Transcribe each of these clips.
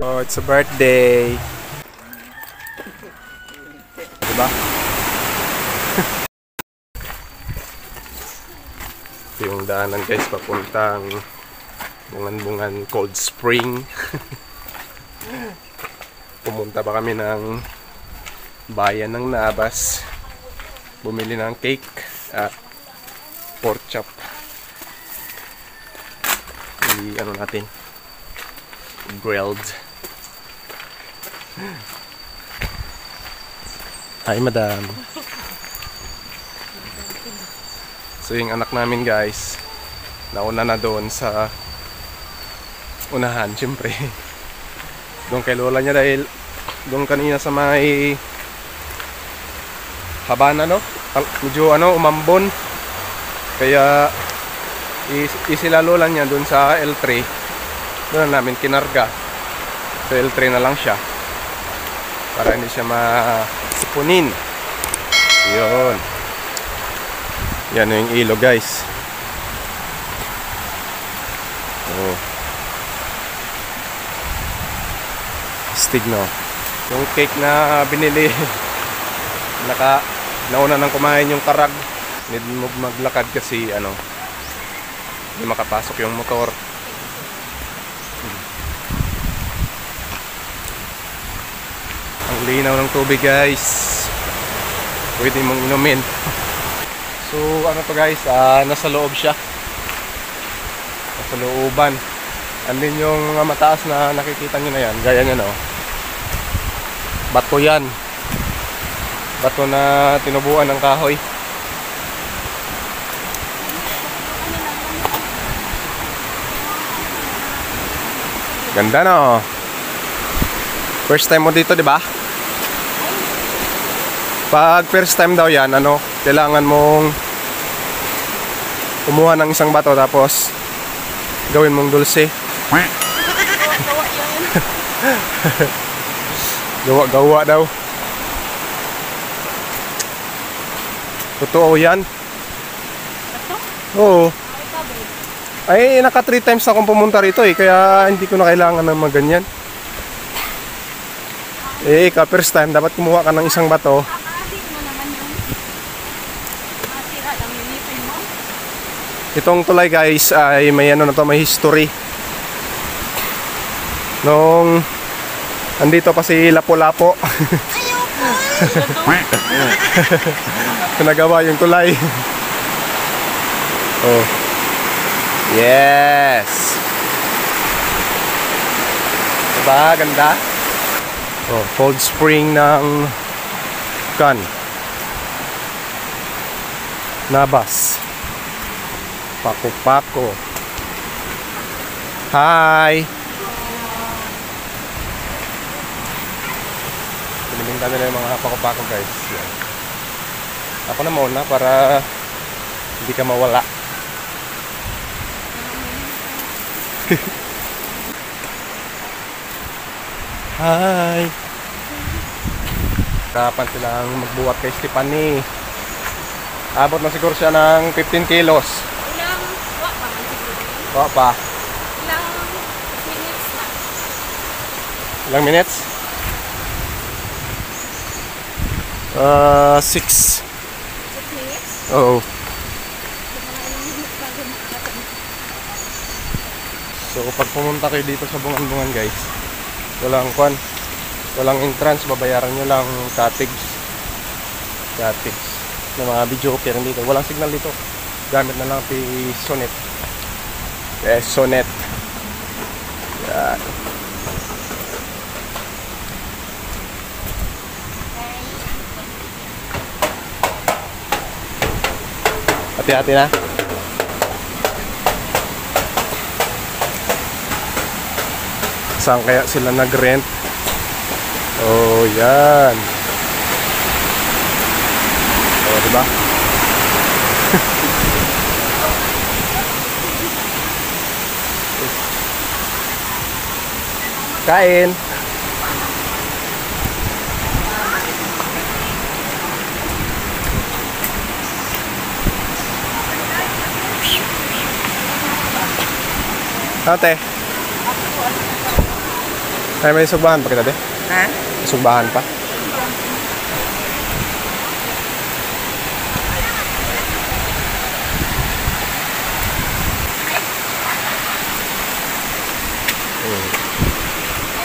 Oh, it's a birthday. Diba? Ito yung daanan guys, papuntang Bungan-Bungan Cold Spring. Pumunta pa kami ng bayan ng Nabas. Bumili ng cake at pork chop. Ano natin? Grilled. Hi, madam. So yung anak namin guys, nauna na doon sa unahan, syempre. Doon kay lola niya dahil doon kanina sa may Habana, no? Medyo umambon. Kaya isila lola niya doon sa L3. Doon namin kinarga. So L3 na lang siya. Para hindi siya masipunin. Yun. Yan yung ilog guys. Oh. Stig no. Yung cake na binili nauna nang kumain yung karag. Need mo maglakad kasi hindi makapasok yung motor. Ang linaw ng tubig guys. Pwede mong inumin. So to guys, nasa loob siya. Nasa looban. Andin yung mga mataas na nakikita nyo na yan. Gaya nyo no. Bato yan. Bato na tinubuan ng kahoy. Ganda no. First time mo dito, di ba? Pag first time daw yan, kailangan mong kumuha ng isang bato tapos gawin mong dulce. Gawa daw. Totoo yan. Oo. Ay, naka 3 times na akong pumunta rito kaya hindi ko na kailangan ng mga ganyan. First time, dapat kumuha ka ng isang bato. Itong tulay guys ay may may history. Nung andito pa si Lapu-Lapu. Pinagawa yung tulay. Oh. Yes. Diba? Ganda. Oh, cold spring ng Nabas. Pako-pako. Hi. Piniminta nila yung mga pako-pako guys. Yan. Ako na muna para hindi ka mawala. Hi. Kapan silang magbuhat kay Stephanie. Abot na siguro siya ng 15 kilos. Wa pa. Ilang minutes? 6 minutes? Oo. So pag pumunta kayo dito sa Bungan-Bungan guys, walang entrance, babayaran nyo lang cottage ng mga videoker dito. Walang signal dito, gamit na lang Sonet. Yes, Sonet. Yan. Hati-hati na. Saan kaya sila nag-rent? Oh, yan. Oh, diba? Kain. Ate. Kaya may sugbahan pa kita, de? Ha? Sugbahan pa?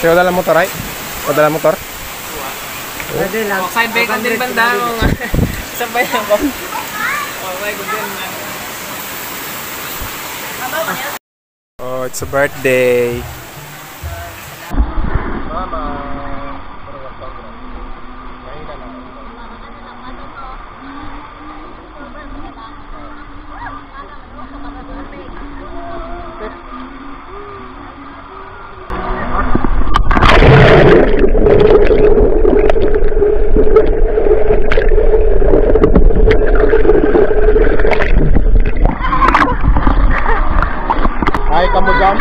Sige, dala motor, ay? Padala motor? Pwede lang. Side bay ko din banda. Sabay ako. Okay, good din. Oh, it's a birthday. Ay, kamu dyan.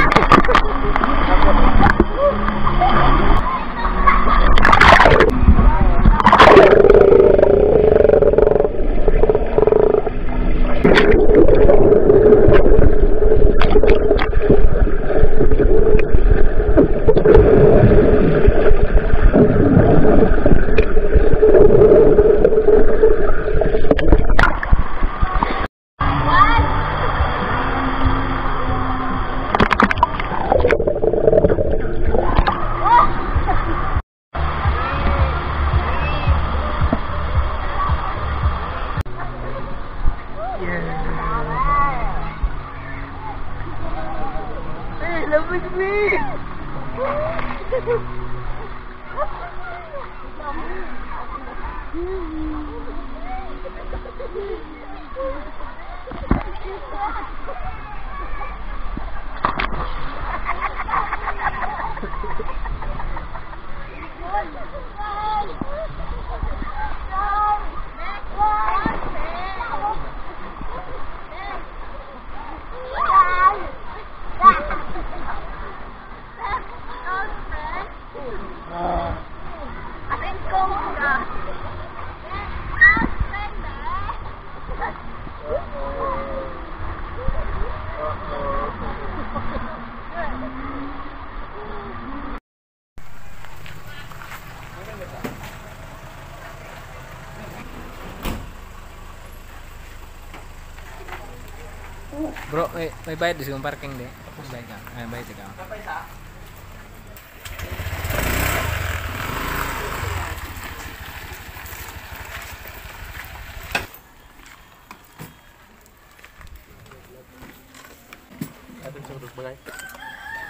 Bro, may bayad di sa parking di. Bayad ka. Ay, bayad ka.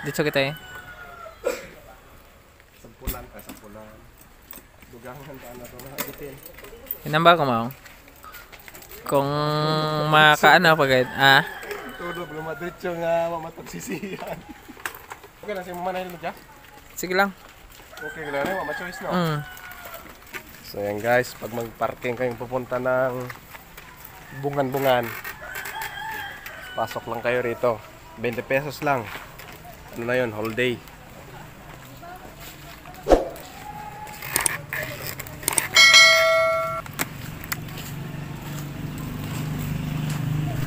Dito kita eh. Sampulan. Dugangan ka na ito na bitin. Inamba ko mo. Kung makaano pa kahit, Tulog, lumadritso nga matagsisiyan. Okay na, siya mamanahin mo dyan? sige lang. Okay, kailangan na, mama-choice no? So yan guys, pag mag-parking kayong pupunta ng bungan-bungan, pasok lang kayo rito. 20 pesos lang. Ano na yun, whole day.